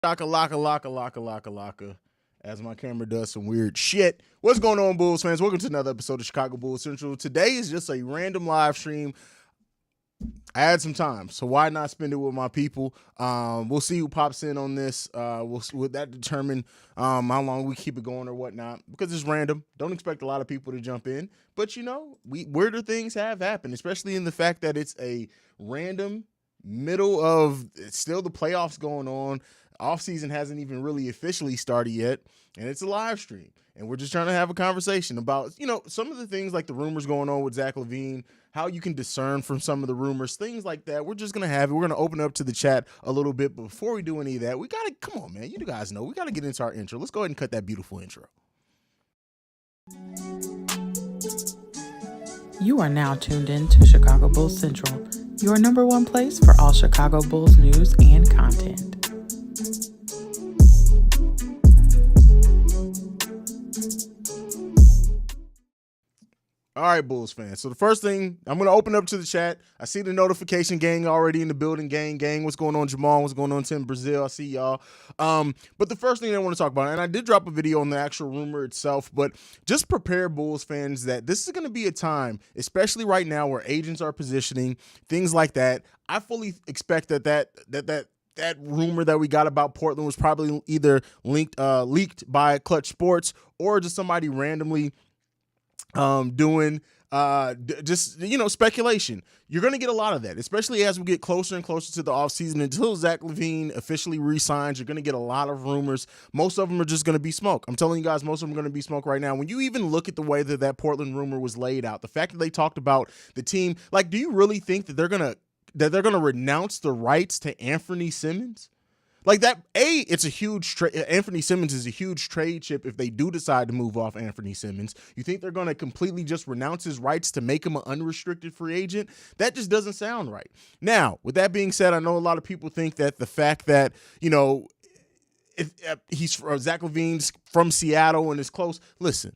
Laka, laka, laka, laka, laka, laka. As my camera does some weird shit. What's going on, Bulls fans? Welcome to another episode of Chicago Bulls Central. Today is just a random live stream. I had some time, so why not spend it with my people? We'll see who pops in on this. Will that determine how long we keep it going or whatnot? Because it's random. Don't expect a lot of people to jump in. But you know, weirder things have happened, especially in the fact that it's a random middle of still the playoffs going on. Offseason hasn't even really officially started yet, and it's a live stream. And we're just trying to have a conversation about, you know, some of the things like the rumors going on with Zach LaVine, how you can discern from some of the rumors, things like that. We're just going to have it. We're going to open up to the chat a little bit. But before we do any of that, we got to, come on, man. You guys know, we got to get into our intro. Let's go ahead and cut that beautiful intro. You are now tuned in to Chicago Bulls Central, your number one place for all Chicago Bulls news and content. All right, Bulls fans. So the first thing, I'm going to open up to the chat. I see the notification gang already in the building. Gang. What's going on, Jamal? What's going on, Tim Brazil? I see y'all. But the first thing I want to talk about, and I did drop a video on the actual rumor itself, but just prepare Bulls fans that this is going to be a time, especially right now where agents are positioning, things like that. I fully expect that rumor that we got about Portland was probably either leaked by Clutch Sports or just somebody randomly doing just, you know, speculation. You're going to get a lot of that, especially as we get closer and closer to the offseason. Until Zach LaVine officially re-signs, you're going to get a lot of rumors. Most of them are just going to be smoke. I'm telling you guys, most of them are going to be smoke right now. When you even look at the way that Portland rumor was laid out, the fact that they talked about the team, like, do you really think that they're going to renounce the rights to Anthony Simmons? Like that, it's a huge trade. Anthony Simmons is a huge trade chip if they do decide to move off Anthony Simmons. You think they're going to completely just renounce his rights to make him an unrestricted free agent? That just doesn't sound right. Now, with that being said, I know a lot of people think that the fact that, you know, if Zach LaVine's from Seattle and is close. Listen,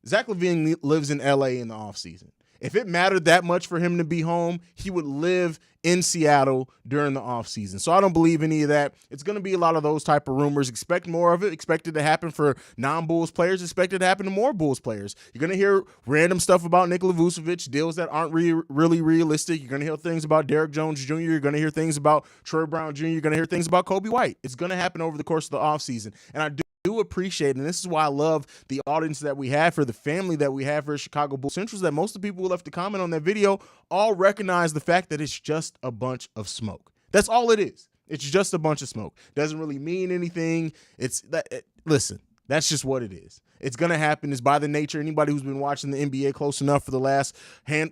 Zach LaVine lives in LA in the offseason. If it mattered that much for him to be home, he would live in Seattle during the offseason. So I don't believe any of that. It's going to be a lot of those type of rumors. Expect more of it. Expect it to happen for non-Bulls players. Expect it to happen to more Bulls players. You're going to hear random stuff about Nikola Vucevic, deals that aren't really realistic. You're going to hear things about Derrick Jones Jr. You're going to hear things about Troy Brown Jr. You're going to hear things about Kobe White. It's going to happen over the course of the offseason. And I do appreciate, and this is why I love the audience that we have, for the family that we have for Chicago Bulls Central, that most of the people who left a comment on that video all recognize the fact that it's just a bunch of smoke. That's all it is. It's just a bunch of smoke. Doesn't really mean anything. Listen, that's just what it is. It's going to happen. It's by the nature. Anybody who's been watching the NBA close enough for the last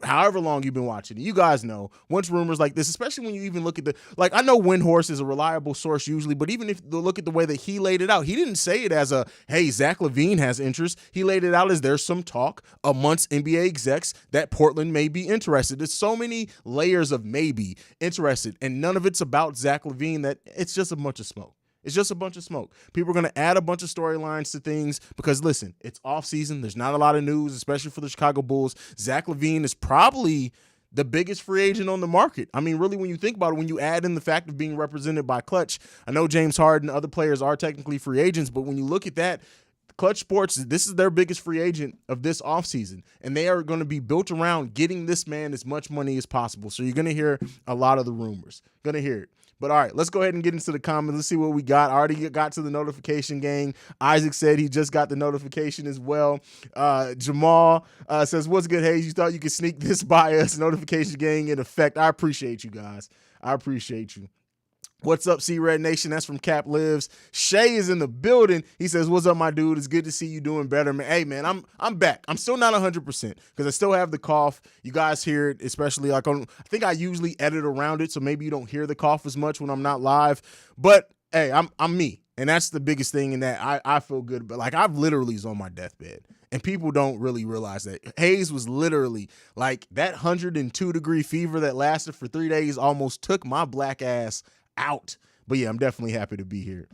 however long you've been watching it, you guys know once rumors like this, especially when you even look at I know Windhorse is a reliable source usually, but even if you look at the way that he laid it out, he didn't say it as hey, Zach LaVine has interest. He laid it out as there's some talk amongst NBA execs that Portland may be interested. There's so many layers of maybe interested, and none of it's about Zach LaVine. That it's just a bunch of smoke. It's just a bunch of smoke. People are going to add a bunch of storylines to things because, listen, it's off-season. There's not a lot of news, especially for the Chicago Bulls. Zach LaVine is probably the biggest free agent on the market. I mean, really, when you think about it, when you add in the fact of being represented by Clutch, I know James Harden and other players are technically free agents, but when you look at that, Clutch Sports, this is their biggest free agent of this offseason, and they are going to be built around getting this man as much money as possible. So you're going to hear a lot of the rumors. Going to hear it. But all right, let's go ahead and get into the comments. Let's see what we got. I already got to the notification gang. Isaac said he just got the notification as well. Jamal says, what's good, Haize? You thought you could sneak this by us? Notification gang in effect. I appreciate you guys. I appreciate you. What's up, C-Red Nation? That's from Cap Lives. Shay is in the building. He says, what's up, my dude? It's good to see you doing better, man. Hey, man, I'm back. I'm still not 100% because I still have the cough. You guys hear it, especially I think I usually edit around it, so maybe you don't hear the cough as much when I'm not live. But, hey, I'm me, and that's the biggest thing in that I feel good. But, like, I've literally is on my deathbed, and people don't really realize that. Haize was literally, like, that 102-degree fever that lasted for 3 days almost took my black ass out. But yeah, I'm definitely happy to be here.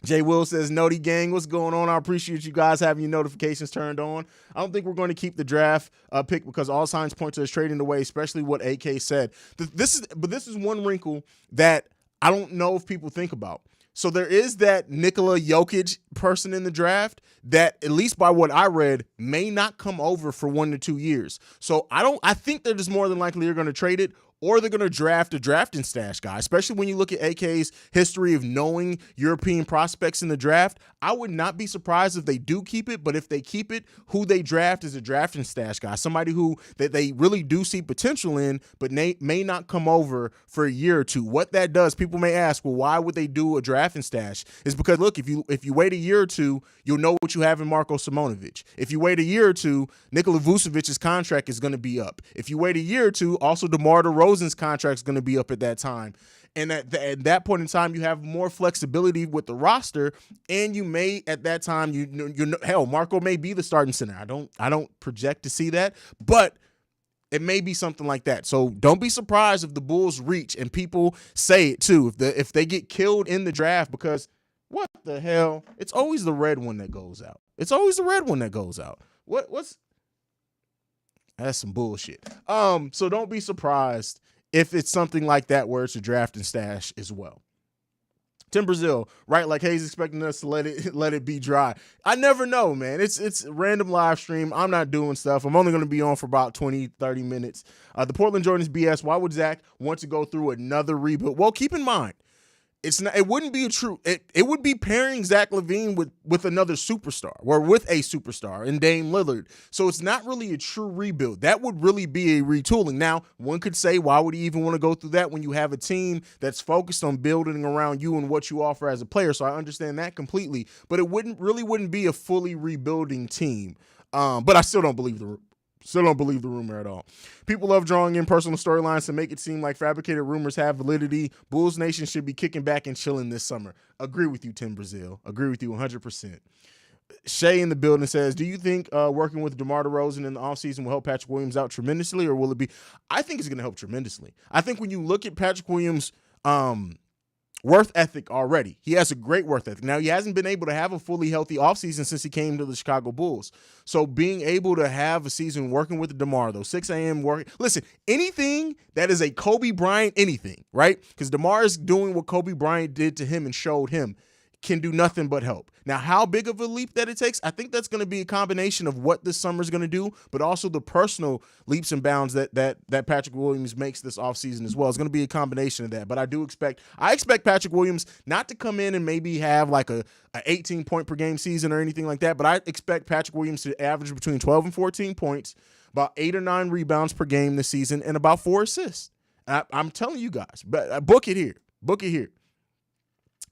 Jay Will says, Noti gang, what's going on? I appreciate you guys having your notifications turned on. I don't think we're going to keep the draft pick because all signs point to us trading away, especially what AK said. This is one wrinkle that I don't know if people think about. So there is that Nikola Jokic person in the draft that, at least by what I read, may not come over for 1 to 2 years. So I think that is more than likely you're going to trade it, or they're going to draft a drafting stash guy, especially when you look at AK's history of knowing European prospects in the draft. I would not be surprised if they do keep it, but if they keep it, who they draft is a drafting stash guy, somebody who that they really do see potential in, but may not come over for a year or two. What that does, people may ask, well, why would they do a drafting stash? Is because, look, if you wait a year or two, you'll know what you have in Marko Simonovic. If you wait a year or two, Nikola Vucevic's contract is going to be up. If you wait a year or two, also DeMar DeRozan's contract is going to be up at that time. And at that point in time, you have more flexibility with the roster, and you may at that time, hell, Marco may be the starting center. I don't project to see that, but it may be something like that. So don't be surprised if the Bulls reach, and people say it too, if they get killed in the draft, because what the hell? It's always the red one that goes out. It's always the red one that goes out. What's that's some bullshit. So don't be surprised if it's something like that where it's a draft and stash as well. Tim Brazil, right? Like Haize expecting us to let it be dry. I never know, man. It's a random live stream. I'm not doing stuff. I'm only going to be on for about 20, 30 minutes. The Portland Jordan's BS. Why would Zach want to go through another rebuild? Well, keep in mind, it's not. It wouldn't be a true. It would be pairing Zach LaVine with another superstar, or with a superstar in Dame Lillard. So it's not really a true rebuild. That would really be a retooling. Now, one could say, why would he even want to go through that when you have a team that's focused on building around you and what you offer as a player? So I understand that completely. But it wouldn't be a fully rebuilding team. But I still don't believe the rumor at all. People love drawing in personal storylines to make it seem like fabricated rumors have validity. Bulls Nation should be kicking back and chilling this summer. Agree with you, Tim Brazil. Agree with you 100%. Shay in the building says, do you think working with DeMar DeRozan in the offseason will help Patrick Williams out tremendously, or will it be? I think it's going to help tremendously. I think when you look at Patrick Williams' worth ethic already, he has a great worth ethic. Now, he hasn't been able to have a fully healthy offseason since he came to the Chicago Bulls. So being able to have a season working with DeMar, though, 6 a.m. working. Listen, anything that is a Kobe Bryant anything, right? Because DeMar is doing what Kobe Bryant did to him and showed him, can do nothing but help. Now, how big of a leap that it takes, I think that's going to be a combination of what this summer is going to do, but also the personal leaps and bounds that Patrick Williams makes this offseason as well. It's going to be a combination of that. But I expect Patrick Williams not to come in and maybe have like a 18-point per game season or anything like that, but I expect Patrick Williams to average between 12 and 14 points, about 8 or 9 rebounds per game this season, and about 4 assists. I'm telling you guys, but book it here. Book it here.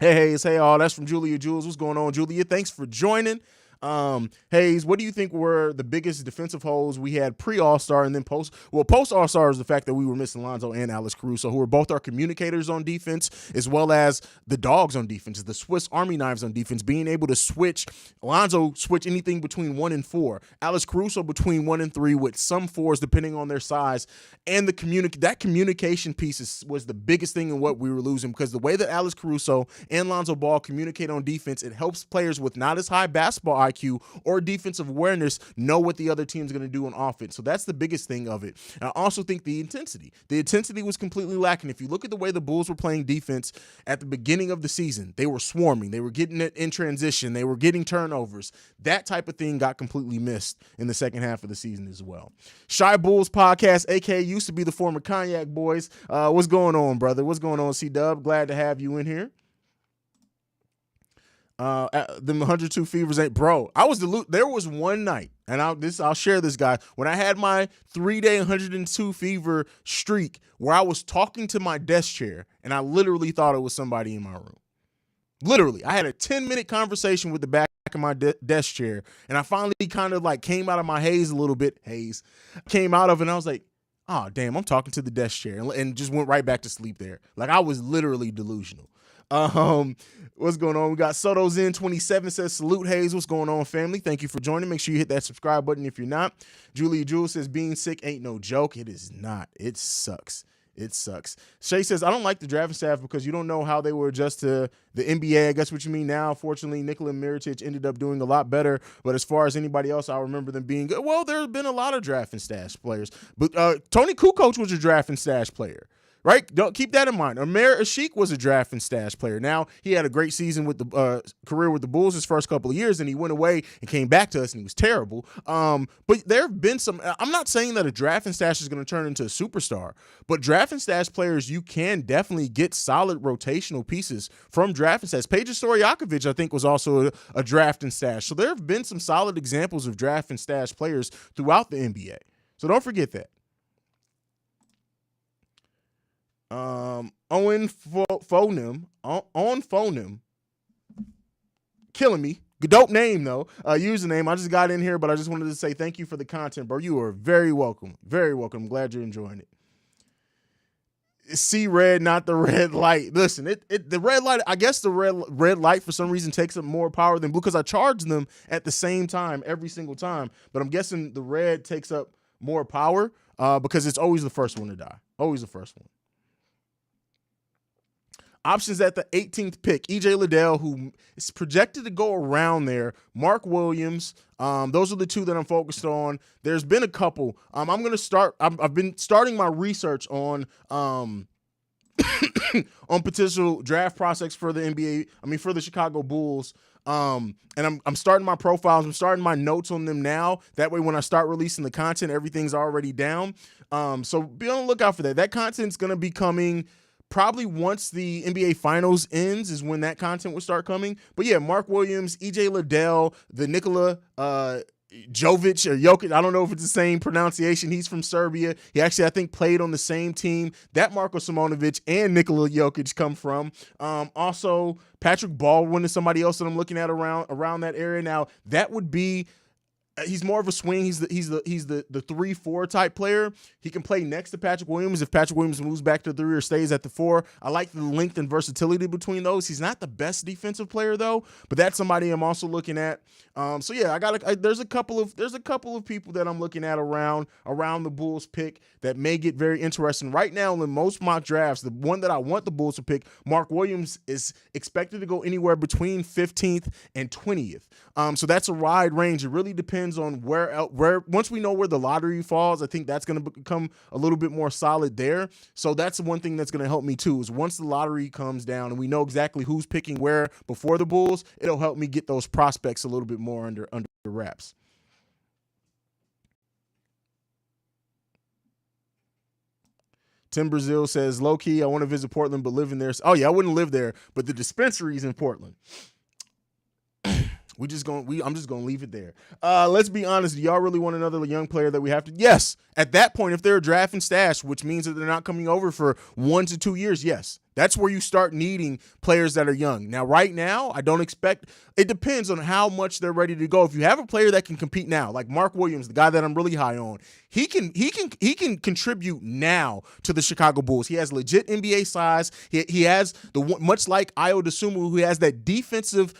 Hey, Haize, hey, all. That's from Julia Jules. What's going on, Julia? Thanks for joining. Haize, what do you think were the biggest defensive holes we had pre-All-Star and then post? Well, post-All-Star is the fact that we were missing Lonzo and Alex Caruso, who are both our communicators on defense, as well as the dogs on defense, the Swiss Army knives on defense, being able to switch. Lonzo switch anything between 1 and 4. Alex Caruso between 1 and 3 with some 4s depending on their size. And that communication piece was the biggest thing in what we were losing, because the way that Alex Caruso and Lonzo Ball communicate on defense, it helps players with not as high basketball IQ or defensive awareness know what the other team's going to do on offense. So that's the biggest thing of it. And I also think the intensity was completely lacking. If you look at the way the Bulls were playing defense at the beginning of the season, they were swarming. They were getting it in transition. They were getting turnovers. That type of thing got completely missed in the second half of the season as well. Shy Bulls Podcast, aka used to be the former Cognac Boys. What's going on, brother? What's going on, C-Dub? Glad to have you in here. Them 102 fevers ain't, bro. There was one night, and I'll share this, guy, when I had my 3-day 102 fever streak, where I was talking to my desk chair, and I literally thought it was somebody in my room. Literally, I had a 10-minute conversation with the back of my desk chair, and I finally kind of like came out of my haze a little bit. Came out of it, and I was like, oh damn, I'm talking to the desk chair, and just went right back to sleep there. Like, I was literally delusional. What's going on? We got Soto's in 27 says, salute Haize. What's going on, family? Thank you for joining. Make sure you hit that subscribe button if you're not. Julia Jules says, being sick ain't no joke. It is not. It sucks. It sucks. Shay says, I don't like the drafting staff because you don't know how they will adjust to the NBA. I guess what you mean now. Fortunately, Nikola Mirotic ended up doing a lot better. But as far as anybody else, I remember them being good. Well, there have been a lot of drafting stash players. But Tony Kukoc was a drafting stash player. right? Don't keep that in mind. Amir Ashik was a draft and stash player. Now he had a great season with the career with the Bulls his first couple of years, and he went away and came back to us, and he was terrible. But there have been some. I'm not saying that a draft and stash is going to turn into a superstar, but draft and stash players, you can definitely get solid rotational pieces from draft and stash. Peja Stojakovic, I think, was also a draft and stash. So there have been some solid examples of draft and stash players throughout the NBA. So don't forget that. Owen Phonem, killing me. Dope name though. Username. I just got in here, but I just wanted to say thank you for the content, bro. You are very welcome. Very welcome. I'm glad you're enjoying it. See red, not the red light. Listen, the red light, I guess the red light for some reason takes up more power than blue because I charge them at the same time every single time. But I'm guessing the red takes up more power because it's always the first one to die. Always the first one. Options at the 18th pick, EJ Liddell, who is projected to go around there. Mark Williams. Those are the two that I'm focused on. There's been a couple. I'm going to start. I've been starting my research on on potential draft prospects for the NBA. I mean, for the Chicago Bulls. And I'm starting my profiles. I'm starting my notes on them now. That way, when I start releasing the content, everything's already down. So be on the lookout for that. That content's going to be coming probably once the NBA Finals ends is when that content will start coming. But yeah, Mark Williams, EJ Liddell, the Nikola Jovic or Jokic. I don't know if it's the same pronunciation. He's from Serbia. He actually, I think, played on the same team that Marko Simonovic and Nikola Jokic come from. Also, Patrick Baldwin is somebody else that I'm looking at around that area. Now, that would be he's more of a swing. He's the 3-4 type player. He can play next to Patrick Williams if Patrick Williams moves back to 3 or stays at the 4. I like the length and versatility between those. He's not the best defensive player though, but that's somebody I'm also looking at. So yeah, there's a couple of people that I'm looking at around the Bulls pick that may get very interesting. Right now in most mock drafts, the one that I want the Bulls to pick, Mark Williams, is expected to go anywhere between 15th and 20th. So that's a wide range. It really depends on where once we know where the lottery falls, I think that's going to become a little bit more solid there. So that's one thing that's going to help me too, is once the lottery comes down and we know exactly who's picking where before the Bulls, it'll help me get those prospects a little bit more under wraps. Tim Brazil says, low key, I want to visit Portland, but living there. Oh yeah, I wouldn't live there, but the dispensary is in Portland. I'm just gonna leave it there. Let's be honest. Do y'all really want another young player that we have to? Yes. At that point, if they're a draft and stash, which means that they're not coming over for 1 to 2 years, yes. That's where you start needing players that are young. Now, right now, I don't expect. It depends on how much they're ready to go. If you have a player that can compete now, like Mark Williams, the guy that I'm really high on, he can contribute now to the Chicago Bulls. He has legit NBA size. He has much like Ayo Dosunmu, who has that defensive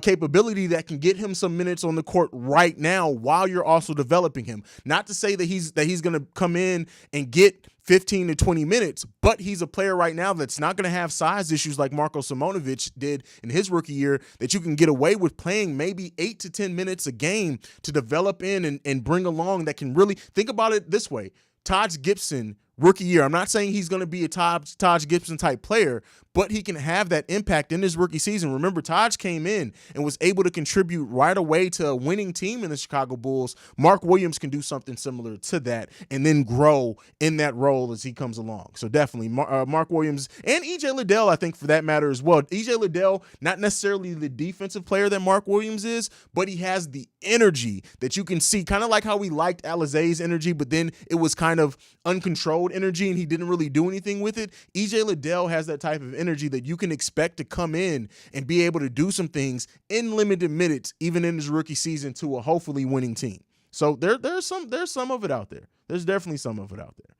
capability that can get him some minutes on the court right now while you're also developing him. Not to say that he's going to come in and get 15 to 20 minutes, but he's a player right now that's not going to have size issues like Marko Simonovic did in his rookie year, that you can get away with playing maybe 8 to 10 minutes a game to develop in and bring along, that can really think about it this way. Taj Gibson, rookie year. I'm not saying he's going to be a Taj Gibson type player, but he can have that impact in his rookie season. Remember, Taj came in and was able to contribute right away to a winning team in the Chicago Bulls. Mark Williams can do something similar to that and then grow in that role as he comes along. So definitely Mark Williams and EJ Liddell, I think, for that matter as well. EJ Liddell, not necessarily the defensive player that Mark Williams is, but he has the energy that you can see, kind of like how we liked Haize's energy, but then it was kind of uncontrolled energy and he didn't really do anything with it. EJ Liddell has that type of energy that you can expect to come in and be able to do some things in limited minutes, even in his rookie season, to a hopefully winning team. So there's some of it out there. There's definitely some of it out there.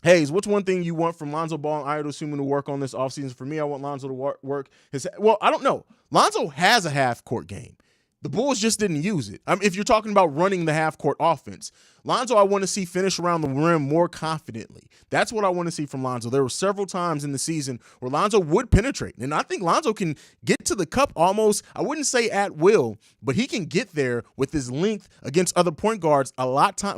Haize, what's one thing you want from Lonzo Ball and Ayo Dosunmu to work on this offseason? For me, I want Lonzo to work his. Well, I don't know. Lonzo has a half-court game. The Bulls just didn't use it. If you're talking about running the half-court offense, Lonzo, I want to see finish around the rim more confidently. That's what I want to see from Lonzo. There were several times in the season where Lonzo would penetrate, and I think Lonzo can get to the cup almost, I wouldn't say at will, but he can get there with his length against other point guards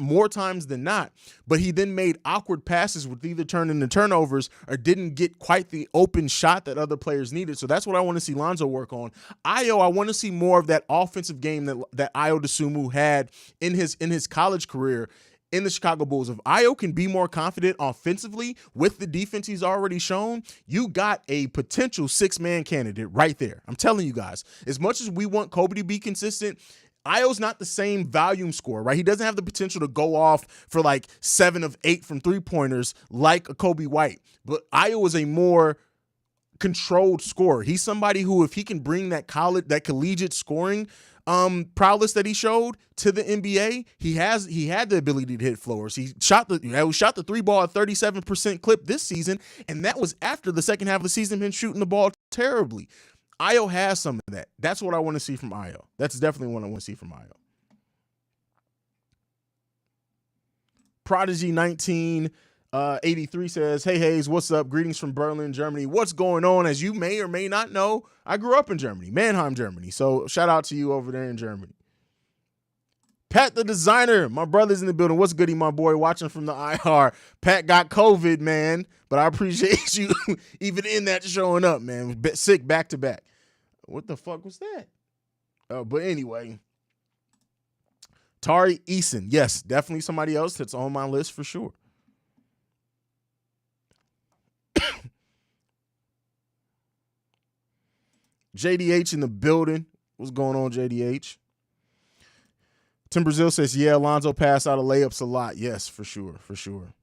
more times than not. But he then made awkward passes with either turn into turnovers or didn't get quite the open shot that other players needed. So that's what I want to see Lonzo work on. Ayo, I want to see more of that offensive game that Ayo Dosunmu had in his college career in the Chicago Bulls. If Ayo can be more confident offensively with the defense he's already shown, you got a potential six-man candidate right there. I'm telling you guys, as much as we want Kobe to be consistent, Ayo's not the same volume scorer, right? He doesn't have the potential to go off for like 7 of 8 from three-pointers like a Kobe White. But Ayo is a more controlled scorer. He's somebody who, if he can bring that collegiate scoring prowess that he showed to the NBA, he had the ability to hit floors. He shot the three ball at 37% clip this season, and that was after the second half of the season been shooting the ball terribly. Ayo has some of that. That's what I want to see from Ayo. That's definitely what I want to see from Ayo. Prodigy 1983 says, "Hey Haize, what's up? Greetings from Berlin, Germany. What's going on? As you may or may not know, I grew up in Germany, Mannheim, Germany. So shout out to you over there in Germany." Pat the designer, my brother's in the building. What's goody, my boy, watching from the IR. Pat got COVID, man, but I appreciate you even in that showing up, man. Sick back to back. What the fuck was that? But anyway, Tari Eason, yes, definitely somebody else that's on my list for sure. JDH in the building. What's going on, JDH? Tim Brazil says, yeah, Alonzo passed out of layups a lot. Yes, for sure, for sure.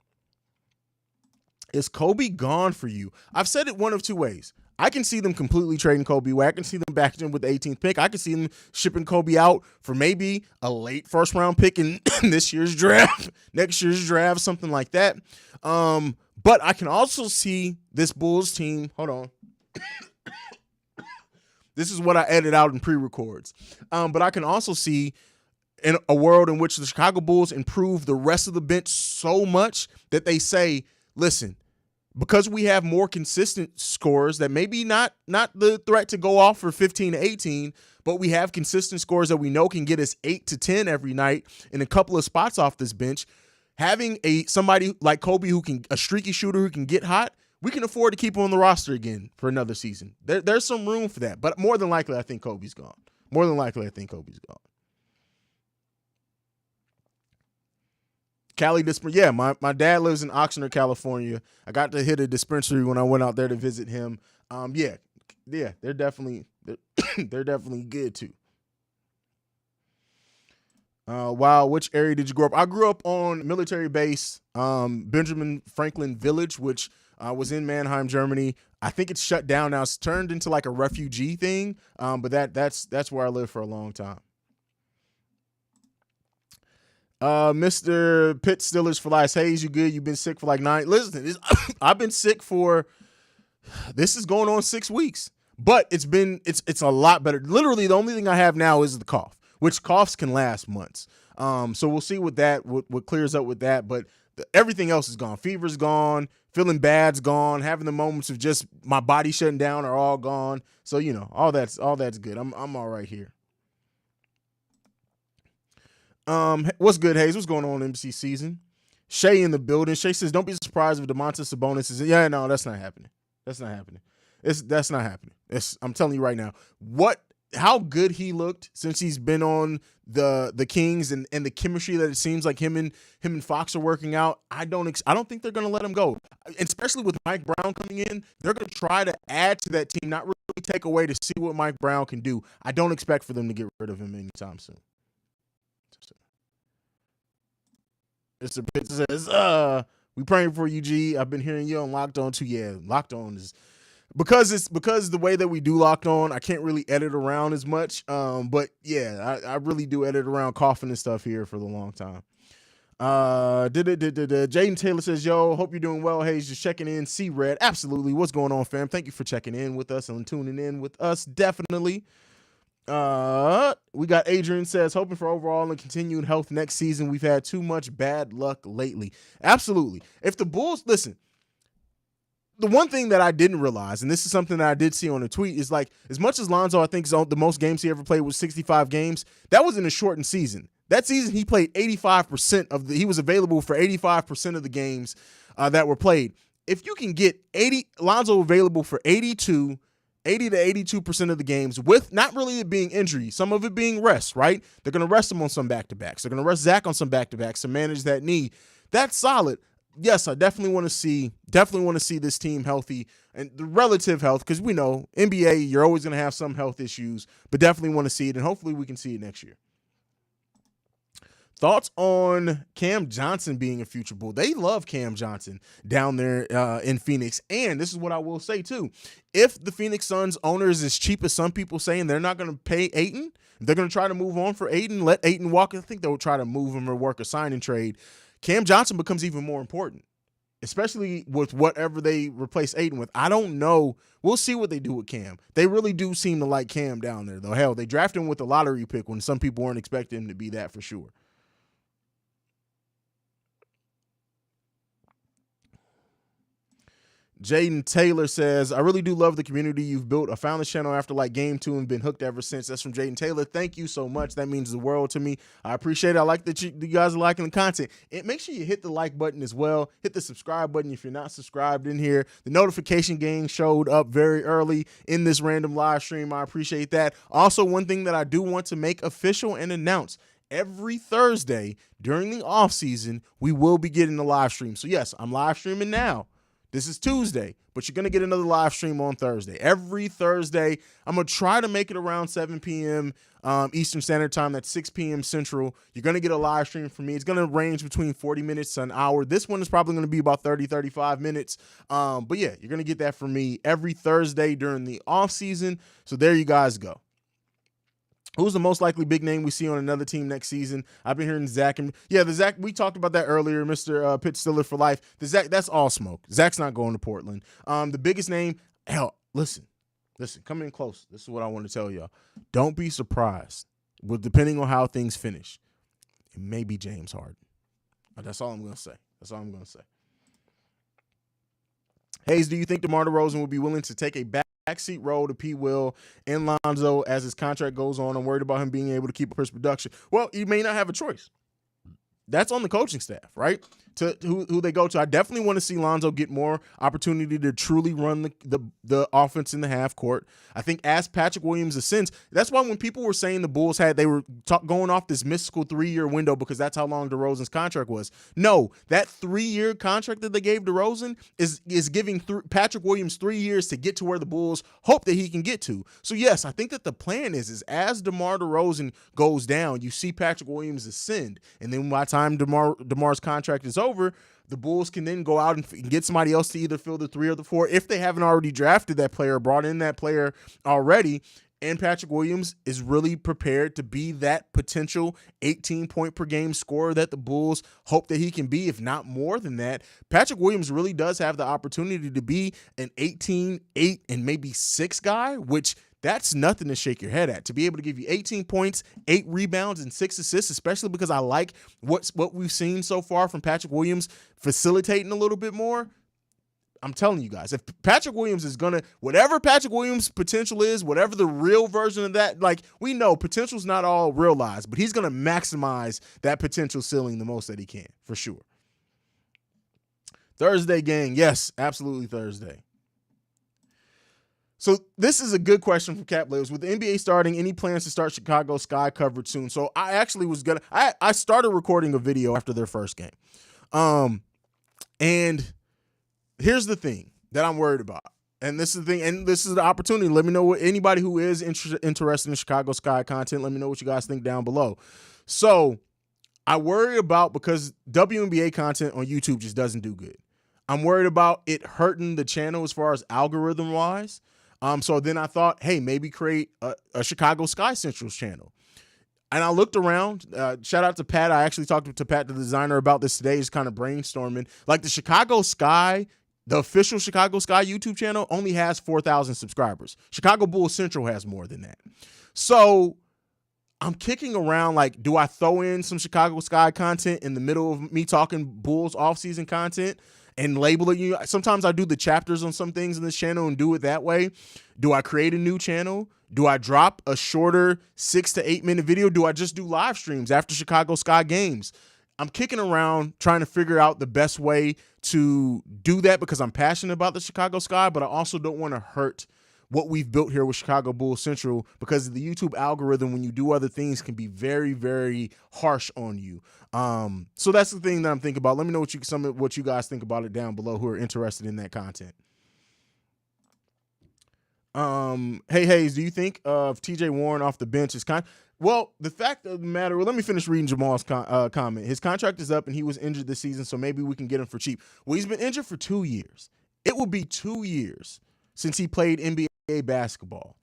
Is Kobe gone for you? I've said it one of two ways. I can see them completely trading Kobe away. I can see them backing him with the 18th pick. I can see them shipping Kobe out for maybe a late first-round pick in this year's draft, next year's draft, something like that. But I can also see this Bulls team. Hold on. This is what I edit out in pre-records. But I can also see in a world in which the Chicago Bulls improve the rest of the bench so much that they say, listen, because we have more consistent scorers that maybe not the threat to go off for 15 to 18, but we have consistent scorers that we know can get us 8 to 10 every night in a couple of spots off this bench. Having somebody like Kobe a streaky shooter who can get hot, we can afford to keep him on the roster again for another season. There's some room for that, but more than likely, I think Kobe's gone. More than likely, I think Kobe's gone. Cali dispensary. Yeah, my dad lives in Oxnard, California. I got to hit a dispensary when I went out there to visit him. Yeah, they're definitely good too. Wow, which area did you grow up? I grew up on military base, Benjamin Franklin Village, which was in Mannheim, Germany. I think it's shut down now. It's turned into like a refugee thing, but that's where I lived for a long time. Mr. Pitt Stillers for Lies. Haize, you good? You've been sick for like 9. Listen, I've been sick for, this is going on 6 weeks, but it's a lot better. Literally, the only thing I have now is the cough, which coughs can last months. So we'll see what clears up with that. But everything else is gone. Fever's gone. Feeling bad's gone. Having the moments of just my body shutting down are all gone. So, all that's good. I'm all right here. What's good, Haize? What's going on in MC season? Shay in the building. Shay says, don't be surprised if Domantas Sabonis is. Yeah, no, that's not happening. That's not happening. That's not happening. I'm telling you right now. How good he looked since he's been on the Kings and the chemistry that it seems like him and Fox are working out. I don't think they're going to let him go. And especially with Mike Brown coming in, they're going to try to add to that team, not really take away, to see what Mike Brown can do. I don't expect for them to get rid of him anytime soon. Mr. Pitt says, we praying for you, G. I've been hearing you on Locked On too. Yeah, Locked On is because the way that we do Locked On, I can't really edit around as much. But yeah, I really do edit around coughing and stuff here for the long time. Jaden Taylor says, yo, hope you're doing well. Haize, just checking in. See Red. Absolutely. What's going on, fam? Thank you for checking in with us and tuning in with us. Definitely. We got Adrian says, hoping for overall and continued health next season. We've had too much bad luck lately. Absolutely. If the Bulls, listen, the one thing that I didn't realize, and this is something that I did see on a tweet, is like, as much as Lonzo, I think, the most games he ever played was 65 games, that was in a shortened season. That season, he played 85% he was available for 85% of the games that were played. If you can get Lonzo available for 80 to 82% of the games with not really it being injury, some of it being rest, right? They're going to rest him on some back-to-backs. They're going to rest Zach on some back-to-backs to manage that knee. That's solid. Yes, I definitely want to see this team healthy and the relative health, because we know NBA, you're always going to have some health issues, but definitely want to see it, and hopefully we can see it next year. Thoughts on Cam Johnson being a future Bull? They love Cam Johnson down there in Phoenix. And this is what I will say, too. If the Phoenix Suns owner is as cheap as some people say, and they're not going to pay Ayton, they're going to try to move on for Ayton, let Ayton walk. I think they'll try to move him or work a sign and trade. Cam Johnson becomes even more important, especially with whatever they replace Ayton with. I don't know. We'll see what they do with Cam. They really do seem to like Cam down there, though. Hell, they drafted him with a lottery pick when some people weren't expecting him to be that for sure. Jaden Taylor says, I really do love the community you've built. I found this channel after like game 2 and been hooked ever since. That's from Jaden Taylor. Thank you so much. That means the world to me. I appreciate it. I like that you guys are liking the content. And make sure you hit the like button as well. Hit the subscribe button if you're not subscribed in here. The notification gang showed up very early in this random live stream. I appreciate that. Also, one thing that I do want to make official and announce, every Thursday during the off season, we will be getting a live stream. So yes, I'm live streaming now. This is Tuesday, but you're going to get another live stream on Thursday. Every Thursday, I'm going to try to make it around 7 p.m. Eastern Standard Time. That's 6 p.m. Central. You're going to get a live stream from me. It's going to range between 40 minutes to an hour. This one is probably going to be about 30, 35 minutes. But yeah, you're going to get that from me every Thursday during the off season. So there you guys go. Who's the most likely big name we see on another team next season? I've been hearing Zach. And yeah, the Zach, we talked about that earlier, Mr. Pitt Stiller for life. The Zach, that's all smoke. Zach's not going to Portland. The biggest name, hell, listen, come in close. This is what I want to tell y'all. Don't be surprised. Well, depending on how things finish, it may be James Harden. That's all I'm going to say. Haize, do you think DeMar DeRozan would be willing to take a backseat role to P. Will and Lonzo as his contract goes on? I'm worried about him being able to keep up his production. Well, he may not have a choice. That's on the coaching staff, right? To who they go to. I definitely want to see Lonzo get more opportunity to truly run the offense in the half court. I think as Patrick Williams ascends, that's why when people were saying the Bulls they were going off this mystical 3-year window because that's how long DeRozan's contract was. No, that 3-year contract that they gave DeRozan is giving Patrick Williams 3 years to get to where the Bulls hope that he can get to. So yes, I think that the plan is as DeMar DeRozan goes down, you see Patrick Williams ascend, and then by the time DeMar's contract is over, the Bulls can then go out and get somebody else to either fill the 3 or the 4 if they haven't already drafted that player, brought in that player already. And Patrick Williams is really prepared to be that potential 18-point-per-game scorer that the Bulls hope that he can be, if not more than that. Patrick Williams really does have the opportunity to be an 18, 8, and maybe 6 guy, which that's nothing to shake your head at. To be able to give you 18 points, 8 rebounds, and 6 assists, especially because I like what we've seen so far from Patrick Williams facilitating a little bit more. I'm telling you guys, if Patrick Williams is going to, whatever Patrick Williams' potential is, whatever the real version of that, like we know potential's not all realized, but he's going to maximize that potential ceiling the most that he can, for sure. Thursday gang. Yes, absolutely Thursday. So this is a good question from Cap Lives. With the NBA starting, any plans to start Chicago Sky coverage soon? So I actually was going to, I started recording a video after their first game. And here's the thing that I'm worried about. And this is the thing, and this is the opportunity. Let me know what anybody who is interested in Chicago Sky content, let me know what you guys think down below. So I worry about, because WNBA content on YouTube just doesn't do good. I'm worried about it hurting the channel as far as algorithm wise. So then I thought, hey, maybe create a Chicago Sky Central's channel. And I looked around. Shout out to Pat. I actually talked to Pat, the designer, about this today, just kind of brainstorming. Like the Chicago Sky The official Chicago Sky YouTube channel only has 4,000 subscribers. Chicago Bulls Central has more than that. So I'm kicking around like, do I throw in some Chicago Sky content in the middle of me talking Bulls offseason content and label it? Sometimes I do the chapters on some things in this channel and do it that way. Do I create a new channel? Do I drop a shorter 6 to 8 minute video? Do I just do live streams after Chicago Sky games? I'm kicking around trying to figure out the best way to do that because I'm passionate about the Chicago Sky, but I also don't want to hurt what we've built here with Chicago Bulls Central because the YouTube algorithm, when you do other things, can be very, very harsh on you. So that's the thing that I'm thinking about. Let me know what you guys think about it down below who are interested in that content. Hey, Haize, do you think of TJ Warren off the bench is well, the fact of the matter, let me finish reading Jamal's comment. His contract is up and he was injured this season, so maybe we can get him for cheap. Well, he's been injured for 2 years. It will be 2 years since he played NBA basketball.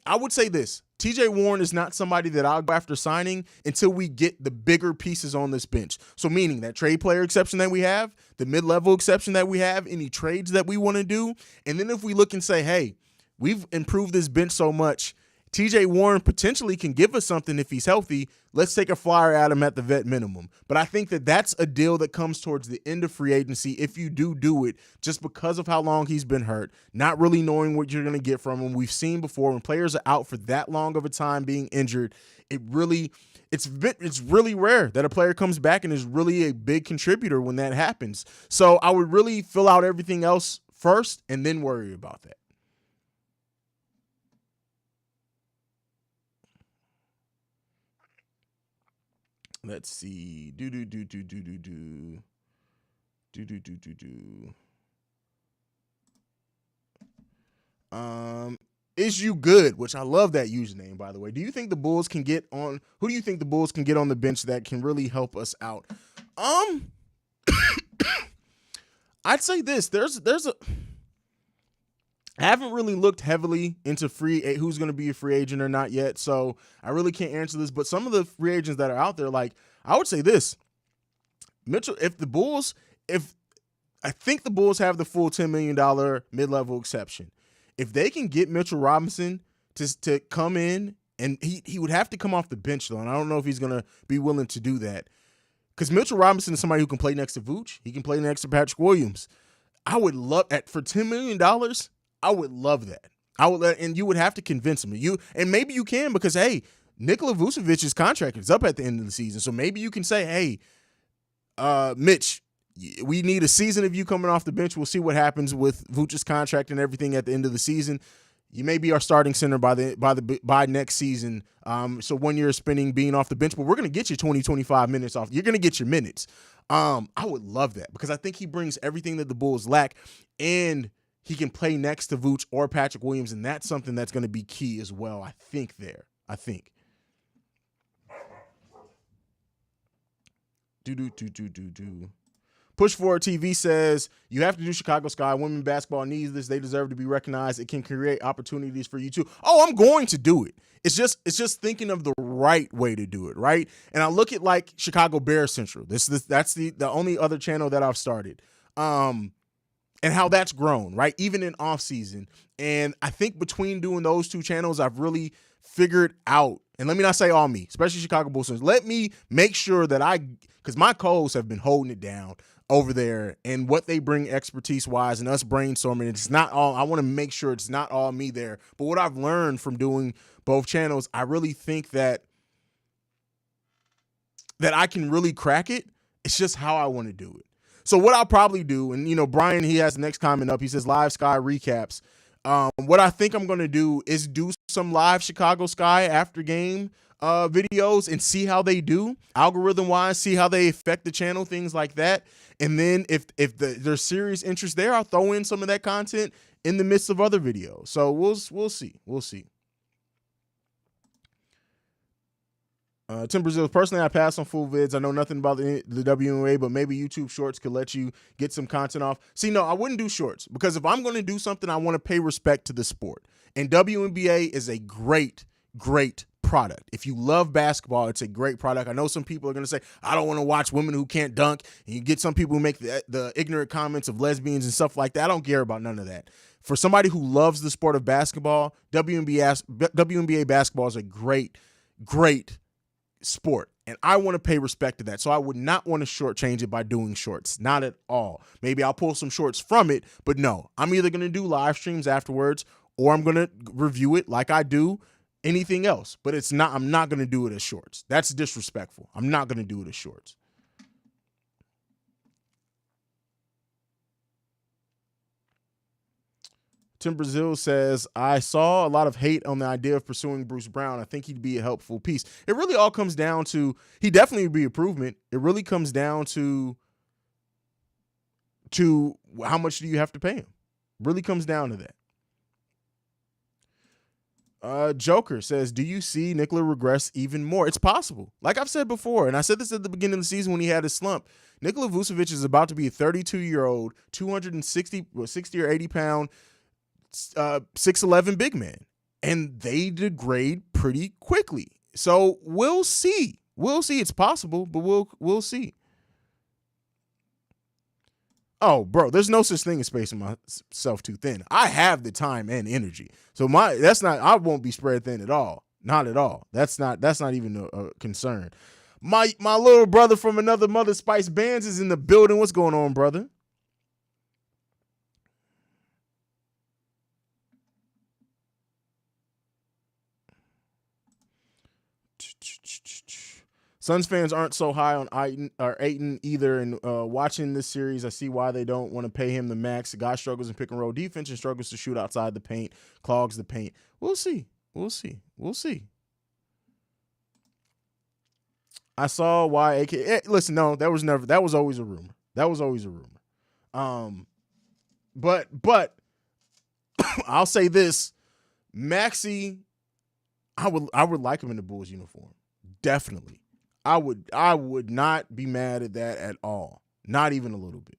I would say this, TJ Warren is not somebody that I'll go after signing until we get the bigger pieces on this bench. So meaning that trade player exception that we have, the mid-level exception that we have, any trades that we want to do. And then if we look and say, hey, we've improved this bench so much, TJ Warren potentially can give us something if he's healthy. Let's take a flyer at him at the vet minimum. But I think that that's a deal that comes towards the end of free agency if you do it, just because of how long he's been hurt, not really knowing what you're going to get from him. We've seen before when players are out for that long of a time being injured, it's really rare that a player comes back and is really a big contributor when that happens. So I would really fill out everything else first and then worry about that. Let's see. Is you good? Which I love that username, by the way. Do you think the Bulls can get on? Who do you think the Bulls can get on the bench that can really help us out? I'd say this. I haven't really looked heavily into who's going to be a free agent or not yet, so I really can't answer this. But some of the free agents that are out there, like I would say this, Mitchell. I think the Bulls have the full $10 million mid-level exception. If they can get Mitchell Robinson to come in, and he would have to come off the bench though, and I don't know if he's going to be willing to do that, because Mitchell Robinson is somebody who can play next to Vooch. He can play next to Patrick Williams. I would love that for $10 million. I would love that. And you would have to convince him. And maybe you can because, hey, Nikola Vucevic's contract is up at the end of the season. So maybe you can say, hey, Mitch, we need a season of you coming off the bench. We'll see what happens with Vucevic's contract and everything at the end of the season. You may be our starting center by next season. So 1 year spending being off the bench, but we're going to get you 20, 25 minutes off. You're going to get your minutes. I would love that because I think he brings everything that the Bulls lack, and he can play next to Vooch or Patrick Williams, and that's something that's going to be key as well, I think. Push Forward TV says, you have to do Chicago Sky. Women basketball needs this. They deserve to be recognized. It can create opportunities for you too. Oh, I'm going to do it. It's just thinking of the right way to do it, right? And I look at like Chicago Bears Central. That's the only other channel that I've started. And how that's grown, right? Even in off season. And I think between doing those two channels, I've really figured out, and let me not say all me, especially Chicago Bulls, let me make sure that because my co-hosts have been holding it down over there and what they bring expertise wise and us brainstorming. It's not all, I want to make sure it's not all me there. But what I've learned from doing both channels, I really think that I can really crack it. It's just how I want to do it. So what I'll probably do, and Brian, he has the next comment up. He says live Sky recaps. What I think I'm going to do is do some live Chicago Sky after game videos and see how they do algorithm wise, see how they affect the channel, things like that. And then if there's serious interest there, I'll throw in some of that content in the midst of other videos. So we'll see. Tim Brazil, personally, I pass on full vids. I know nothing about the WNBA, but maybe YouTube Shorts could let you get some content off. See, no, I wouldn't do Shorts because if I'm going to do something, I want to pay respect to the sport. And WNBA is a great, great product. If you love basketball, it's a great product. I know some people are going to say, I don't want to watch women who can't dunk. And you get some people who make the ignorant comments of lesbians and stuff like that. I don't care about none of that. For somebody who loves the sport of basketball, WNBA basketball is a great, great sport. And I want to pay respect to that. So I would not want to shortchange it by doing shorts. Not at all. Maybe I'll pull some shorts from it, but no. I'm either going to do live streams afterwards or I'm going to review it like I do anything else. But I'm not going to do it as shorts. That's disrespectful. I'm not going to do it as shorts. Tim Brazil says, I saw a lot of hate on the idea of pursuing Bruce Brown. I think he'd be a helpful piece. It really all comes down to, he definitely would be improvement. It really comes down to how much do you have to pay him? Really comes down to that. Joker says, do you see Nikola regress even more? It's possible. Like I've said before, and I said this at the beginning of the season when he had his slump, Nikola Vucevic is about to be a 32-year-old, 60 or 80 pound, 6'11" big man, and they degrade pretty quickly. So we'll see. It's possible, but we'll see. Oh, bro, there's no such thing as spacing myself too thin. I have the time and energy. So I won't be spread thin at all. Not at all. That's not even a concern. My little brother from another mother, Spice Bands, is in the building. What's going on, brother? Suns fans aren't so high on Ayton either, and watching this series, I see why they don't want to pay him the max. The guy struggles in pick and roll defense and struggles to shoot outside the paint, clogs the paint. We'll see. I saw why AK. Listen, no, that was always a rumor. But I'll say this, Maxey, I would like him in the Bulls uniform. Definitely. I would not be mad at that at all. Not even a little bit.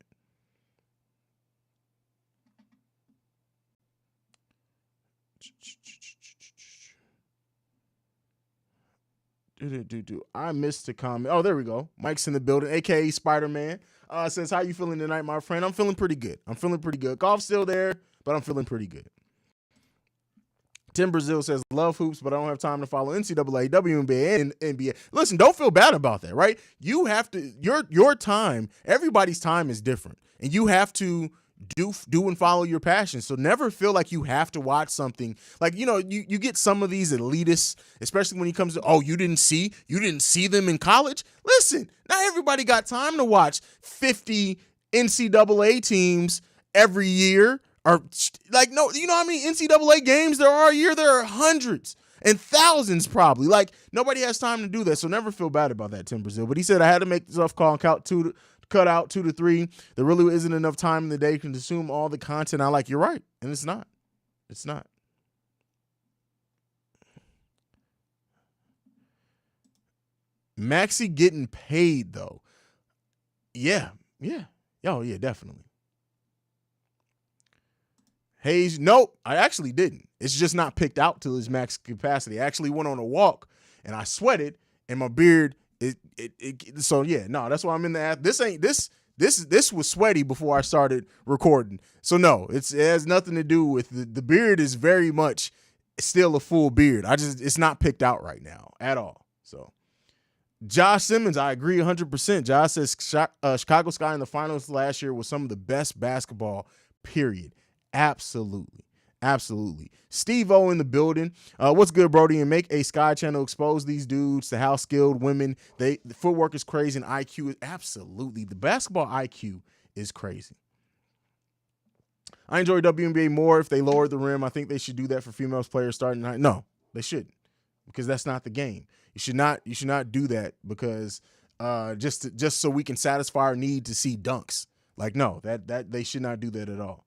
I missed the comment. Oh, there we go. Mike's in the building, aka Spider-Man. Says, how you feeling tonight, my friend? I'm feeling pretty good. Golf's still there, but I'm feeling pretty good. Tim Brazil says, love hoops, but I don't have time to follow NCAA, WNBA, and NBA. Listen, don't feel bad about that, right? You have to, your time, everybody's time is different. And you have to do and follow your passion. So never feel like you have to watch something. Like, you get some of these elitists, especially when it comes to, you didn't see them in college. Listen, not everybody got time to watch 50 NCAA teams every year. Or like, no, you know how many NCAA games there are a year? There are hundreds and thousands probably. Like, nobody has time to do that. So never feel bad about that, Tim Brazil. But he said, I had to make this tough call and cut out 2 to 3. There really isn't enough time in the day to consume all the content I like. You're right. And it's not. Maxey getting paid though. Yeah. Oh yeah, definitely. Haize, nope, I actually didn't. It's just not picked out to his max capacity. I actually went on a walk and I sweated and my beard, so yeah, no, that's why I'm in the, this was sweaty before I started recording. So no, it has nothing to do with the beard is very much still a full beard. It's not picked out right now at all. So Josh Simmons, I agree 100%. Josh says Chicago Sky in the finals last year was some of the best basketball, period. Absolutely. Steve-O in the building. What's good, Brody? And make a Sky channel expose these dudes to how skilled women. The footwork is crazy and IQ is absolutely. The basketball IQ is crazy. I enjoy WNBA more if they lowered the rim. I think they should do that for female players starting tonight. No, they shouldn't, because that's not the game. You should not do that because just so we can satisfy our need to see dunks. Like, no, that they should not do that at all.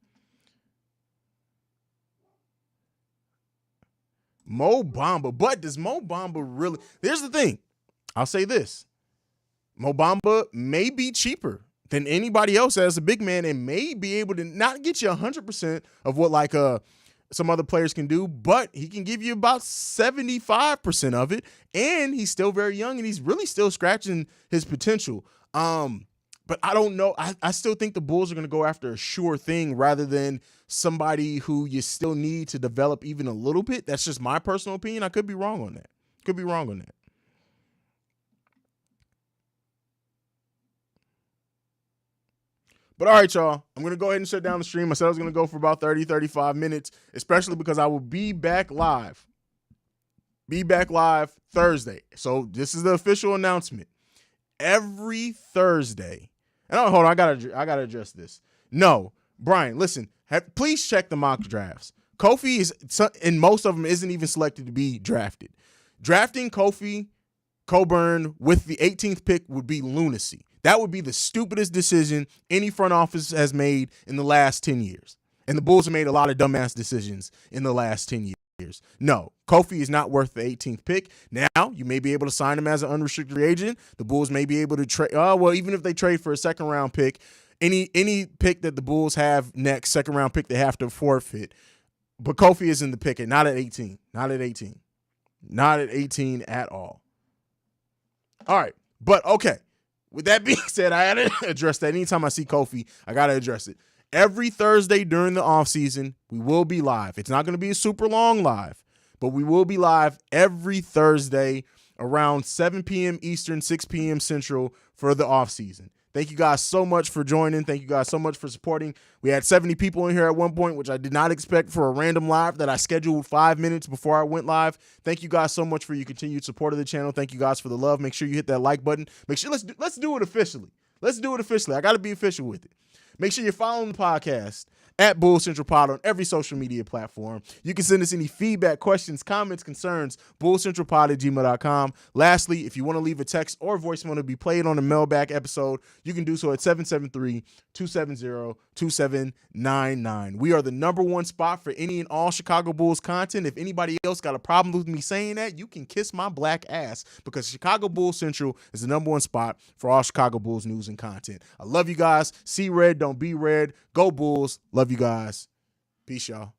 Mo Bamba, but does Mo Bamba really? Here's the thing. I'll say this. Mo Bamba may be cheaper than anybody else as a big man and may be able to not get you 100% of what like a some other players can do, but he can give you about 75% of it, and he's still very young, and he's really still scratching his potential. But I don't know. I still think the Bulls are going to go after a sure thing rather than somebody who you still need to develop even a little bit. That's just my personal opinion. I could be wrong on that. But all right, y'all, I'm going to go ahead and shut down the stream. I said I was going to go for about 30, 35 minutes, especially because I will be back live. Thursday. So this is the official announcement. Every Thursday. And hold on, I gotta address this. No, Brian, listen, please check the mock drafts. Kofi is, and most of them isn't even selected to be drafted. Drafting Kofi Coburn with the 18th pick would be lunacy. That would be the stupidest decision any front office has made in the last 10 years. And the Bulls have made a lot of dumbass decisions in the last 10 years. No, Kofi is not worth the 18th pick. Now, you may be able to sign him as an unrestricted agent. The Bulls may be able to trade. Even if they trade for a second-round pick, any pick that the Bulls have next, second-round pick, they have to forfeit. But Kofi is in the pick, and not at 18. Not at 18. Not at 18 at all. All right, but okay. With that being said, I had to address that. Anytime I see Kofi, I got to address it. Every Thursday during the offseason, we will be live. It's not going to be a super long live, but we will be live every Thursday around 7 p.m. Eastern, 6 p.m. Central for the offseason. Thank you guys so much for joining. Thank you guys so much for supporting. We had 70 people in here at one point, which I did not expect for a random live that I scheduled 5 minutes before I went live. Thank you guys so much for your continued support of the channel. Thank you guys for the love. Make sure you hit that like button. Make sure let's do it officially. Let's do it officially. I got to be official with it. Make sure you're following the podcast at Bull Central Pod on every social media platform. You can send us any feedback, questions, comments, concerns, bullcentralpod@gmail.com. Lastly, if you want to leave a text or voicemail to be played on a mailbag episode, you can do so at 773-270-2799. We are the #1 spot for any and all Chicago Bulls content. If anybody else got a problem with me saying that, you can kiss my black ass, because Chicago Bulls Central is the #1 spot for all Chicago Bulls news and content. I love you guys. See red, don't be red. Go Bulls. Love you guys. Peace, y'all.